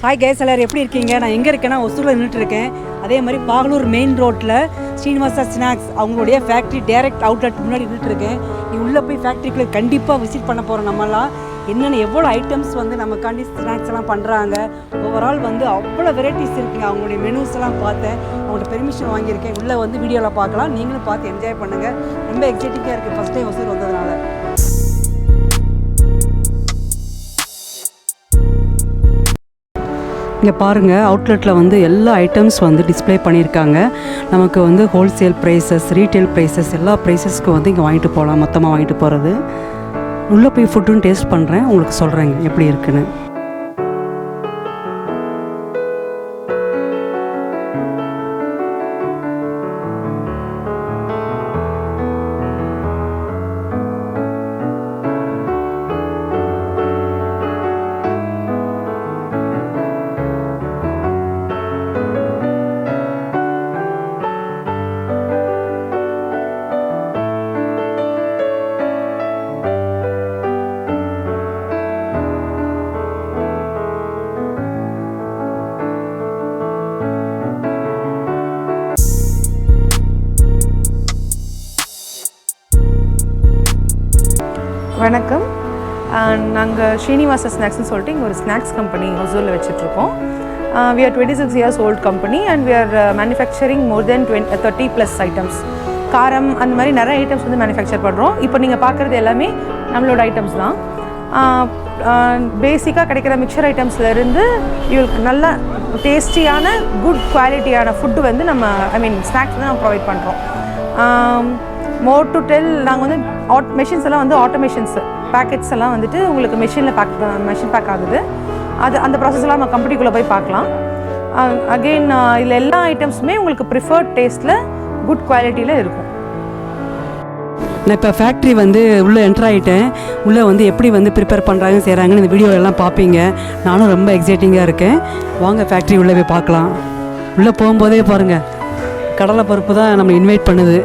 Hi guys, எல்லோரும் எப்படி இருக்கீங்க? நான் எங்கே இருக்கேன்னா ஒசூரில் நின்றுட்டுருக்கேன். அதே மாதிரி பாகலூர் மெயின் ரோட்டில் ஸ்ரீனிவாசா ஸ்நாக்ஸ் அவங்களுடைய ஃபேக்ட்ரி டைரக்ட் அவுட்லெட் முன்னாடி நின்றுட்டுருக்கேன். நீ உள்ளே போய் ஃபேக்ட்ரிக்குள்ளே கண்டிப்பாக விசிட் பண்ண போகிறோம். நம்மலாம் என்னென்ன எவ்வளோ ஐட்டம்ஸ் வந்து நமக்காண்டி ஸ்நாக்ஸ் எல்லாம் பண்ணுறாங்க. ஓவரால் வந்து அவ்வளோ வெரைட்டிஸ் இருக்குங்க. அவங்களுடைய மெனூஸ் எல்லாம் பார்த்தேன். அவங்கள்ட்ட பெர்மிஷன் வாங்கியிருக்கேன். உள்ளே வந்து வீடியோவில் பார்க்கலாம். நீங்களும் பார்த்து என்ஜாய் பண்ணுங்கள். ரொம்ப எக்ஸைட்டிங்காக இருக்குது ஃபஸ்ட் டைம் ஒசூர் வந்ததுனால. இங்கே பாருங்கள், அவுட்லெட்டில் வந்து எல்லா ஐட்டம்ஸ் வந்து டிஸ்பிளே பண்ணியிருக்காங்க. நமக்கு வந்து ஹோல்சேல் ப்ரைஸஸ், ரீட்டைல் ப்ரைஸஸ் எல்லா ப்ரைஸஸ்க்கும் வந்து இங்கே வாங்கிட்டு போகலாம். மொத்தமாக வாங்கிட்டு போகிறது. உள்ளே போய் ஃபுட்டுன்னு டேஸ்ட் பண்ணுறேன், உங்களுக்கு சொல்கிறேங்க எப்படி இருக்குன்னு. வணக்கம். நாங்கள் ஸ்ரீனிவாசா ஸ்நாக்ஸ்னு சொல்லிட்டு இங்கே ஒரு snacks company ஹொசூரில் வச்சுட்ருக்கோம். We are 26 years old company and we are manufacturing more than 30 plus items. காரம் அந்த மாதிரி நிறைய ஐட்டம்ஸ் வந்து மேனுஃபேக்சர் பண்ணுறோம். இப்போ நீங்கள் பார்க்குறது எல்லாமே நம்மளோட ஐட்டம்ஸ் தான். பேசிக்காக கிடைக்கிற மிக்சர் ஐட்டம்ஸ்லேருந்து இவங்களுக்கு நல்ல டேஸ்டியான குட் குவாலிட்டியான ஃபுட்டு வந்து நம்ம ஸ்நாக்ஸ் வந்து நம்ம ப்ரொவைட் பண்ணுறோம். மோர் டு டெல், நாங்கள் வந்து மெஷின்ஸ் எல்லாம் வந்து ஆட்டோமேஷன்ஸ் பேக்கெட்ஸ் எல்லாம் வந்துட்டு உங்களுக்கு மெஷின் பேக் ஆகுது. அந்த ப்ராசஸ்லாம் நம்ம கம்பெனிக்குள்ளே போய் பார்க்கலாம். அகெயின் இதில் எல்லா ஐட்டம்ஸுமே உங்களுக்கு ப்ரிஃபர்ட் டேஸ்ட்டில் குட் குவாலிட்டியில் இருக்கும். நான் இப்போ ஃபேக்ட்ரி வந்து உள்ளே என்ட்ரு ஆகிட்டேன். உள்ளே வந்து எப்படி வந்து ப்ரிப்பேர் பண்ணுறாங்க செய்கிறாங்கன்னு இந்த வீடியோலாம் பார்ப்பீங்க. நானும் ரொம்ப எக்ஸைட்டிங்காக இருக்கேன். வாங்க ஃபேக்ட்ரி உள்ளே போய் பார்க்கலாம். உள்ளே போகும்போதே பாருங்கள், கடலை பருப்பு தான் நம்ம இன்வைட் பண்ணுது.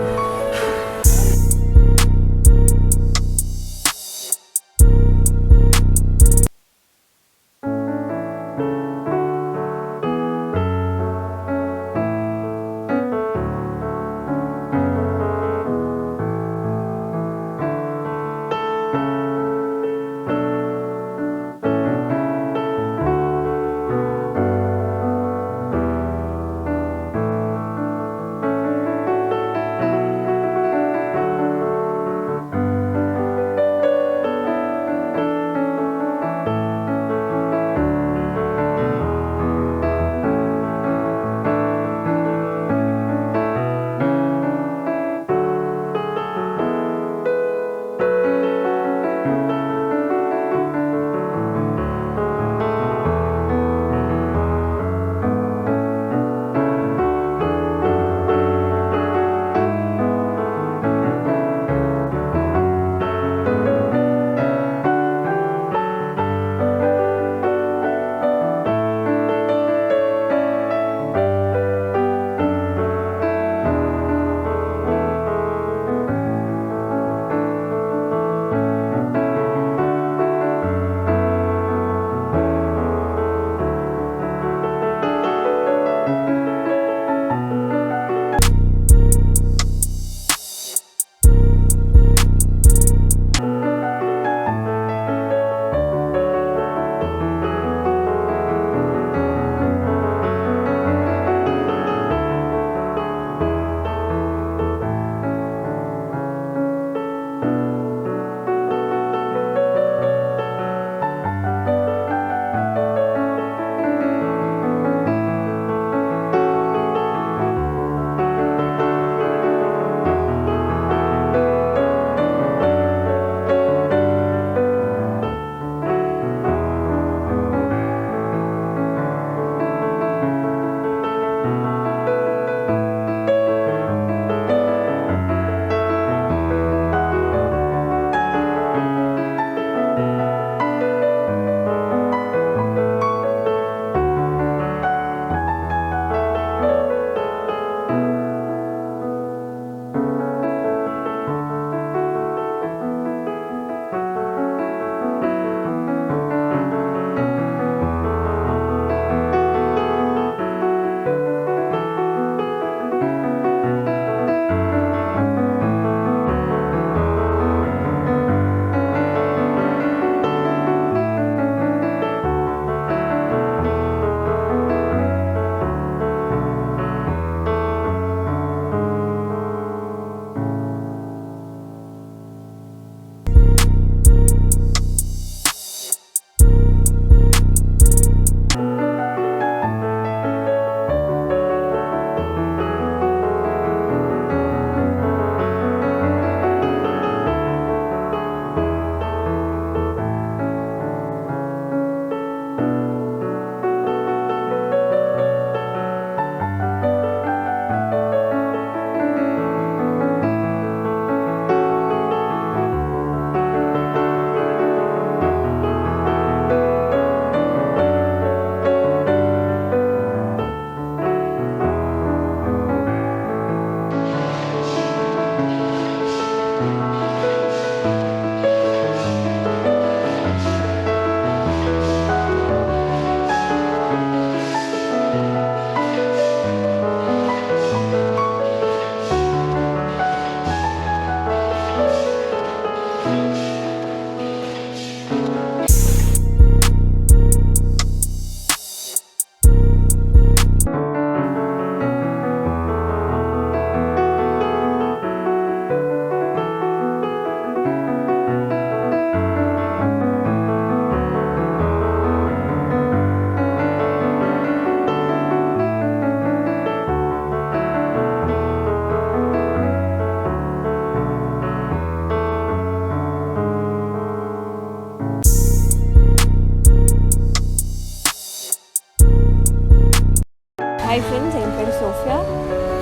my friends, என் பேர் சோஃபியா.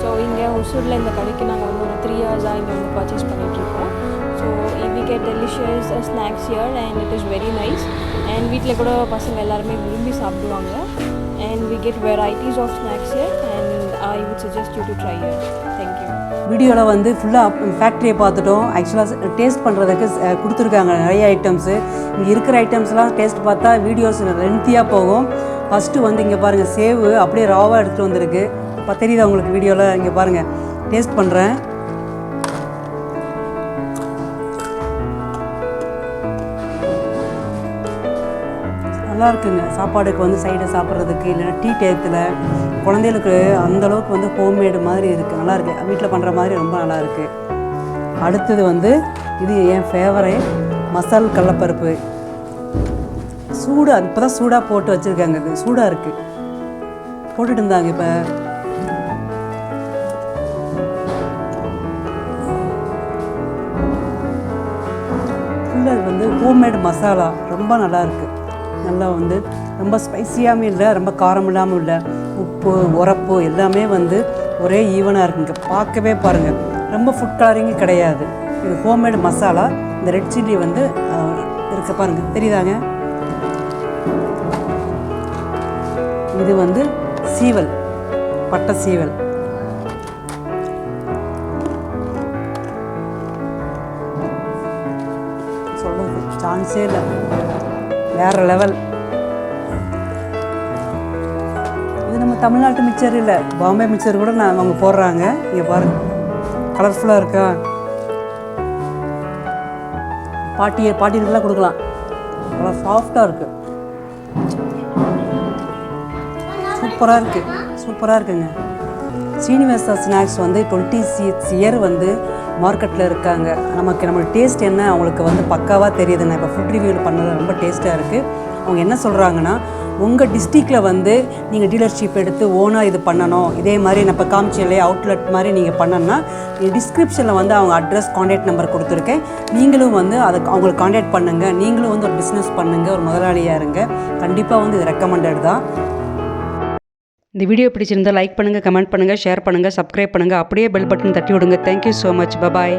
ஸோ இங்கே ஒசூரில் இந்த கடைக்கு நாங்கள் வந்து ஒரு 3 இயர்ஸாக இங்கே வந்து பர்ச்சேஸ் பண்ணிகிட்ருக்கோம். So we get delicious snacks here and it is very nice. And வீட்டில் கூட பசங்க எல்லாருமே விரும்பி சாப்பிடுவாங்க. And we get varieties of snacks here and I would suggest you to try here. Thank you. வீடியோவில் வந்து ஃபுல்லாக ஃபேக்ட்ரியை பார்த்துட்டோம். ஆக்சுவலாக டேஸ்ட் பண்ணுறதுக்கு கொடுத்துருக்காங்க நிறைய ஐட்டம்ஸு. இங்கே இருக்கிற ஐட்டம்ஸ்லாம் டேஸ்ட் பார்த்தா வீடியோஸ் லென்த்தியாக போகும். ஃபஸ்ட்டு வந்து இங்கே பாருங்கள், சேவு அப்படியே ராவாக எடுத்துகிட்டு வந்திருக்கு. இப்போ தெரியுதா உங்களுக்கு வீடியோவில்? இங்கே பாருங்கள், டேஸ்ட் பண்ணுறேன். நல்லா இருக்குங்க. சாப்பாடுக்கு வந்து சைடை சாப்பிட்றதுக்கு இல்லைன்னா டீ டயத்தில் குழந்தைகளுக்கு அந்தளவுக்கு வந்து ஹோம்மேடு மாதிரி இருக்குது. நல்லாயிருக்கு, வீட்டில் பண்ணுற மாதிரி ரொம்ப நல்லா இருக்குது. அடுத்தது வந்து இது என் ஃபேவரேட் மசால் கடலப்பருப்பு. சூடாக இப்போ தான் சூடாக போட்டு வச்சுருக்காங்க. இது சூடாக இருக்குது, போட்டுட்டு இருந்தாங்க. இப்போ ஃபுல்லாக வந்து ஹோம்மேடு மசாலா ரொம்ப நல்லாயிருக்கு. நல்லா வந்து ரொம்ப ஸ்பைஸியாகவும் இல்லை, ரொம்ப காரம் இல்லாமல் இல்லை. உப்பு உரப்பு எல்லாமே வந்து ஒரே ஈவனாக இருக்குங்க. பார்க்கவே பாருங்கள், ரொம்ப ஃபுட் கலரிங்கும் கிடையாது. இது ஹோம்மேடு மசாலா. இந்த ரெட் சில்லி வந்து இருக்க பாருங்கள், தெரியுதாங்க? இது வந்து சீவல், பட்டை சீவல். சொல்கிறது சான்ஸே இல்லை, வேறு லெவல். இது நம்ம தமிழ்நாட்டு மிக்சர் இல்லை, பாம்பே மிக்சர் கூட அவங்க போடுறாங்க. இங்கே பாருங்கள், கலர்ஃபுல்லாக இருக்கா? பாட்டிகளுக்கெல்லாம் கொடுக்கலாம். நல்லா சாஃப்டாக இருக்குது, சூப்பராக இருக்குங்க. ஸ்ரீனிவாசா ஸ்நாக்ஸ் வந்து 26 இயர் வந்து மார்க்கெட்டில் இருக்காங்க. நம்மளோட டேஸ்ட் என்ன அவங்களுக்கு வந்து பக்காவாக தெரியுது. நான் இப்போ ஃபுட் ரிவ்யூவில் பண்ணது ரொம்ப டேஸ்ட்டாக இருக்குது. அவங்க என்ன சொல்கிறாங்கன்னா, உங்கள் டிஸ்ட்ரிக்டில் வந்து நீங்கள் டீலர்ஷிப் எடுத்து ஓனாக இது பண்ணணும், இதே மாதிரி நான் இப்போ காமிச்சிலே அவுட்லெட் மாதிரி நீங்கள் பண்ணணும்னா டிஸ்கிரிப்ஷனில் வந்து அவங்க அட்ரஸ், கான்டாக்ட் நம்பர் கொடுத்துருக்கேன். நீங்களும் வந்து அதை அவங்களுக்கு கான்டாக்ட் பண்ணுங்கள். நீங்களும் வந்து ஒரு பிஸ்னஸ் பண்ணுங்கள், ஒரு முதலாளியாக இருங்க. கண்டிப்பாக வந்து இது ரெக்கமெண்டட் தான். இந்த வீடியோ பிடிச்சிருந்தால் லைக் பண்ணுங்கள், கமெண்ட் பண்ணுங்கள், ஷேர் பண்ணுங்கள், சப்ஸ்கிரைப் பண்ணுங்கள். அப்படியே பெல் பட்டன் தட்டி விடுங்க. Thank you so much. பபாய்.